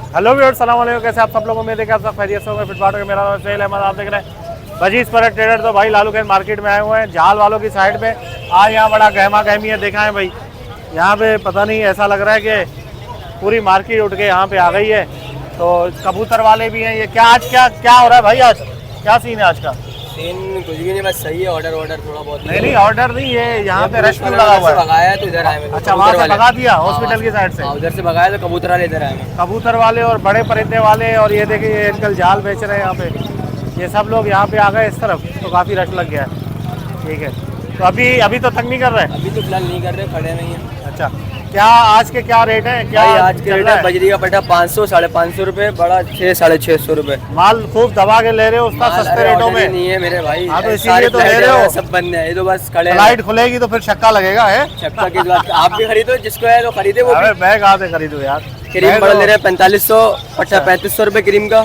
Hello viewers, अस्सलाम वालेकुम। कैसे आप सब लोगों में देखे आप सब खैरियत से होंगे। फिटपाट का मेरा नाम सहेल अहमद, आप देख रहे हैं बजीज पर ट्रेडर। तो भाई लालू खेत मार्केट में आए हुए हैं, जाल वालों की साइड पे। आज यहाँ बड़ा गहमा गहमी है, देखा है भाई। यहाँ पे पता नहीं, ऐसा लग रहा है कि पूरी मार्केट उठ के यहाँ पे आ गई है। तो कबूतर वाले भी हैं। ये क्या आज क्या हो रहा है भाई? आज क्या सीन है आज का? सीन कुछ भी नहीं, बस सही है। ऑर्डर थोड़ा बहुत नहीं ऑर्डर नहीं, ये यहाँ पे रश क्यों लगा हुआ है? भगाया तो इधर आए। अच्छा, वहाँ से भगा दिया हॉस्पिटल की साइड से? उधर से भगाया तो कबूतर वाले इधर आए। कबूतर वाले और बड़े परिंदे वाले। और ये देखिए, ये अंकल जाल बेच रहे हैं यहाँ पे। ये सब लोग यहाँ पे आ गए इस तरफ, तो काफ़ी रश लग गया है। ठीक है, तो अभी तो तक नहीं कर रहे? अभी तो फिलहाल नहीं कर रहे, खड़े नहीं है। अच्छा, क्या आज के क्या रेट है? क्या आज के रेट है? बजरी का पट्टा 500 550 रुपए, बड़ा 600 650 रुपए। माल खूब दबा के ले रहे हो उसका सस्ते रेटों में? नहीं है मेरे भाई। हाँ, तो इसीलिए तो ले रहे हो। सब बंद है, ये तो बस खड़े। फ्लाइट खुलेगी तो फिर छक्का लगेगा है। छक्का की बात आप भी खरीदो, जिसको है तो खरीदे। वो मैं कहाँ से खरीदूँ यार? क्रीम बड़ा ले रहे हैं 4500, पट्टा 3500 रुपए क्रीम का।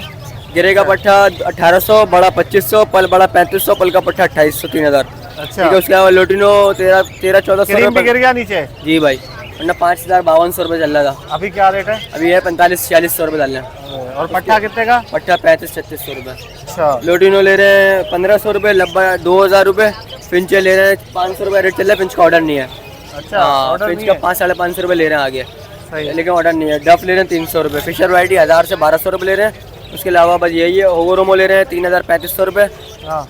गिरे का पट्टा 1800, बड़ा 2500, पल बड़ा 3500, पल का पट्टा 2800 3000। अच्छा, उसके अलावा लोटिनो 13-1400 रुपए गिर गया नीचे? जी भाई, वरना 5200 रुपए चल रहा था। अभी क्या रेट है? अभी है 45-4600 रुपए डालना है। और पट्टा कितने का? पट्टा 3500-3600 रुपए। अच्छा, लोटिनो ले रहे हैं 1500 रुपए, लब्बा 2000 रुपए। फिंचे ले रहे हैं 500 रुपए रेट चल रहा है। फिंच का ऑर्डर नहीं है। अच्छा, हाँ, फिंच का 500-550 रुपए ले रहे हैं आगे, सही। लेकिन ऑर्डर नहीं है। डफ ले रहे हैं 300 रुपए। फिशर वैरायटी 1000 से 1200 रुपए ले रहे हैं। उसके अलावा बस यही है। ओगोरोमो ले रहे हैं 3500 रुपए।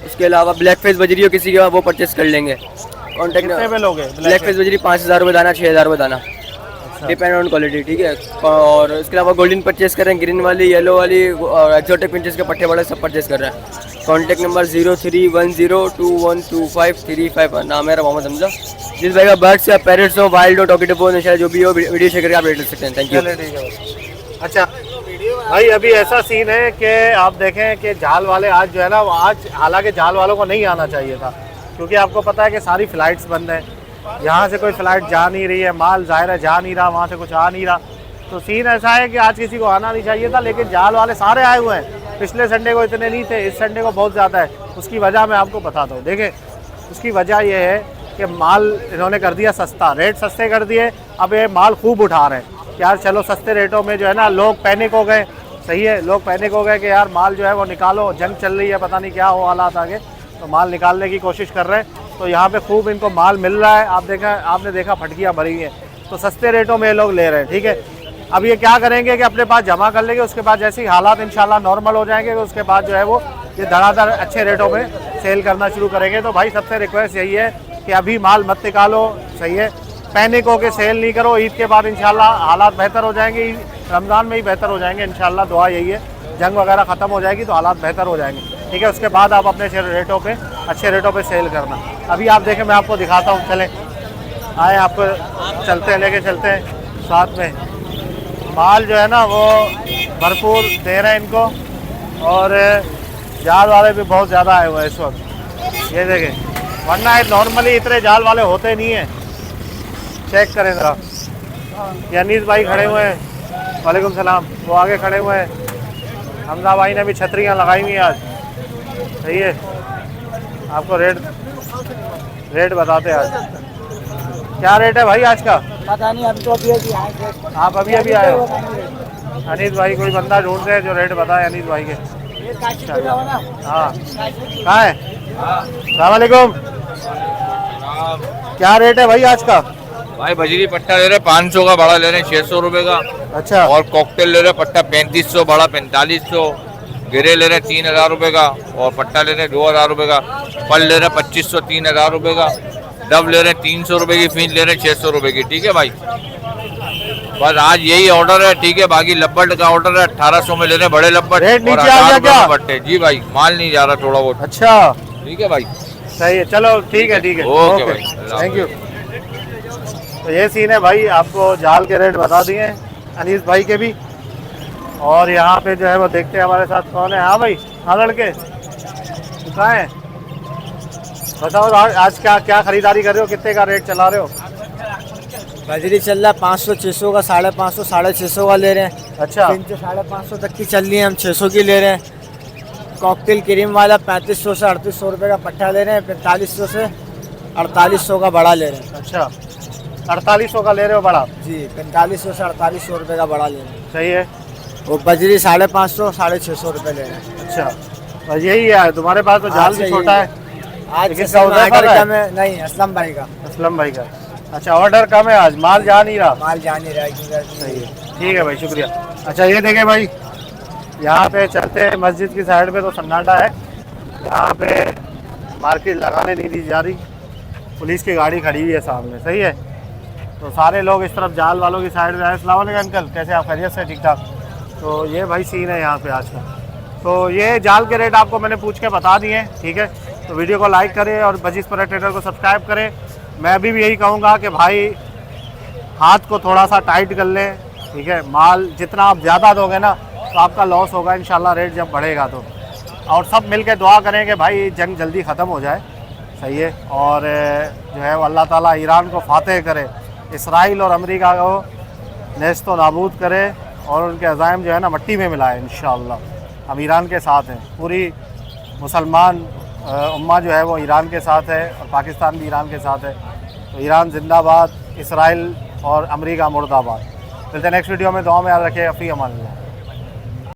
उसके अलावा ब्लैक फेस बजरी हो किसी का, वो परचेस कर लेंगे। कॉन्टेक्ट पे लोगे ब्लैक फेस बजरी 5000 रुपए दाना, 6000 रुपए दाना, डिपेंड ऑन क्वालिटी। ठीक है, और उसके अलावा गोल्डन परचेस कर रहे हैं, ग्रीन वाली, येलो वाली और एक्जोटिक पिंचेस के पट्टे बड़े सब परचेस कर रहे हैं। Contact number 0310212535। नाम मेरा मोहम्मद हमजा। जिस भाई का बर्ड्स या पैरेट्स हो, वाइल्ड हो, टॉकीटेबो नशा जो भी हो, वीडियो शेयर करके आप रेट ले सकते हैं। Thank you. अच्छा भाई, अभी ऐसा सीन है कि आप देखें कि जाल वाले आज जो है ना, आज हालांकि जाल वालों को नहीं आना चाहिए था, क्योंकि आपको पता है कि सारी फ़्लाइट्स बंद हैं। यहाँ से कोई फ़्लाइट जा नहीं रही है, माल ज़ाहिर है जा नहीं रहा, वहाँ से कुछ आ नहीं रहा। तो सीन ऐसा है कि आज किसी को आना नहीं चाहिए था, लेकिन जाल वाले सारे आए हुए हैं। पिछले संडे को इतने नहीं थे, इस संडे को बहुत ज़्यादा है। उसकी वजह मैं आपको बताता हूँ। देखें, उसकी वजह यह है कि माल इन्होंने कर दिया सस्ता, रेट सस्ते कर दिए। अब ये माल खूब उठा रहे हैं यार। चलो सस्ते रेटों में जो है ना, लोग पैनिक हो गए। सही है, लोग पैनिक हो गए कि यार माल जो है वो निकालो, जंग चल रही है, पता नहीं क्या हो हालात आगे, तो माल निकालने की कोशिश कर रहे हैं। तो यहाँ पे खूब इनको माल मिल रहा है। आपने देखा फटकियाँ भरी हैं, तो सस्ते रेटों में ये लोग ले रहे हैं। ठीक है, अब ये क्या करेंगे कि अपने पास जमा कर लेंगे। उसके बाद जैसे ही हालात इंशाल्लाह नॉर्मल हो जाएंगे, उसके बाद जो है वो ये धड़ाधड़ अच्छे रेटों में सेल करना शुरू करेंगे। तो भाई सबसे रिक्वेस्ट यही है कि अभी माल मत निकालो। सही है, पैनिक होकर सेल नहीं करो। ईद के बाद इंशाल्लाह हालात बेहतर हो जाएंगे, रमज़ान में ही बेहतर हो जाएंगे इंशाल्लाह। दुआ यही है, जंग वगैरह ख़त्म हो जाएगी तो हालात बेहतर हो जाएंगे। ठीक है, उसके बाद आप अपने रेटों पे, अच्छे रेटों पे सेल करना। अभी आप देखें, मैं आपको दिखाता हूँ। चलें, आए आपको चलते हैं, लेके चलते हैं साथ में। माल जो है ना वो भरपूर दे रहे हैं इनको, और जाल वाले भी बहुत ज़्यादा आए हुए हैं इस वक्त। ये देखें, वरना नॉर्मली इतने जाल वाले होते नहीं हैं। चेक करें ज़रा, ये अनीस भाई खड़े हुए हैं, वालेकुम सलाम, वो आगे खड़े हुए हैं। हमजा भाई ने भी छतरियाँ लगाई हुई हैं आज। सही है, आपको रेट बताते हैं आज क्या रेट है भाई आज का? पता नहीं, अभी तो आप अभी आए हो? अनीस भाई कोई बंदा ढूंढते हैं जो रेट बताए अनीस भाई के। हाँ, कहाँ है? सलामकुम, क्या रेट है भाई आज का? भाई बजरी पट्टा ले रहे 500 का, बड़ा ले रहे 600 रुपए का। अच्छा, और कॉकटेल ले रहे पट्टा 3500, बड़ा 4500। गिरे ले रहे 3000 रुपए का, और पट्टा ले रहे 2000 रुपए का। पल ले रहे 2500 3000 रुपए का। डब ले रहे 300 रुपए की, फीस ले रहे 600 रुपए की। ठीक है भाई, बस आज यही ऑर्डर है। ठीक है, बाकी लब्बट का ऑर्डर है 1800 में ले रहे बड़े लब्बट। रेट नीचे आ गया क्या? पट्टे जी भाई, माल नहीं जा रहा थोड़ा बहुत। अच्छा, ठीक है भाई, सही है, चलो ठीक है, ठीक है, ओके भाई, थैंक यू। तो ये सीन है भाई, आपको जाल के रेट बता दिए हैं अनीस भाई के भी। और यहाँ पे जो है वो देखते हैं हमारे साथ कौन है। हाँ भाई, हाँ लड़के, कहाँ है? बताओ आज क्या खरीदारी कर रहे हो? कितने का रेट चला रहे हो? बजरी चल रहा है 500 600 का, 550 650 का ले रहे हैं। अच्छा, 550 तक की चल रही है, हम 600 की ले रहे हैं। कॉकटेल क्रीम वाला 3500 से 3800 रुपये का पट्टा ले रहे हैं। 4500 से 4800 का बड़ा ले रहे हैं। अच्छा, 4800 का ले रहे हो बड़ा? जी, 4500 से 4800 रुपये का बड़ा ले रहे हैं। सही है। वो बजरी 550 650 रुपये ले रहे हैं। अच्छा, और यही है तुम्हारे पास तो जाल भी छोटा है। आज लेकिन किसका सौदा ऑर्डर है? कम है? नहीं, असलम भाई का असलम भाई का। अच्छा, ऑर्डर कम है आज, माल जा नहीं रहा। माल जा नहीं रहा है। सही है, ठीक है भाई, शुक्रिया। अच्छा ये देखें भाई, यहाँ पे चलते हैं मस्जिद की साइड पे तो सन्नाटा है, यहाँ पे मार्केट लगाने नहीं दी जा रही, पुलिस की गाड़ी खड़ी हुई है सामने। सही है, तो सारे लोग इस तरफ जाल वालों की साइड में आए। अस्सलाम वालेकुम अंकल, कैसे आप, खैरियत से? ठीक ठाक। तो ये भाई सीन है यहाँ पे आज का। तो ये जाल के रेट आपको मैंने पूछ के बता दिए हैं, ठीक है। तो वीडियो को लाइक करें और बजीज पर ट्रेडर को सब्सक्राइब करें। मैं भी यही कहूँगा कि भाई हाथ को थोड़ा सा टाइट कर लें, ठीक है। माल जितना आप ज़्यादा दोगे ना तो आपका लॉस होगा इंशाल्लाह, रेट जब बढ़ेगा तो। और सब मिल के दुआ करें कि भाई जंग जल्दी ख़त्म हो जाए, सही है। और जो है वो अल्लाह ताला ईरान को फातह करे, इसराइल और अमेरिका को नेस्त व नाबूद करे और उनके अज़ाइम जो है ना मट्टी में मिलाए इंशाअल्लाह। हम ईरान के साथ हैं, पूरी मुसलमान उम्मा जो है वो ईरान के साथ है और पाकिस्तान भी ईरान के साथ है। तो ईरान जिंदाबाद, इसराइल और अमेरिका मुर्दाबाद। मिलते हैं नेक्स्ट वीडियो में, दुआ में याद रखें। अफ़ी अमान।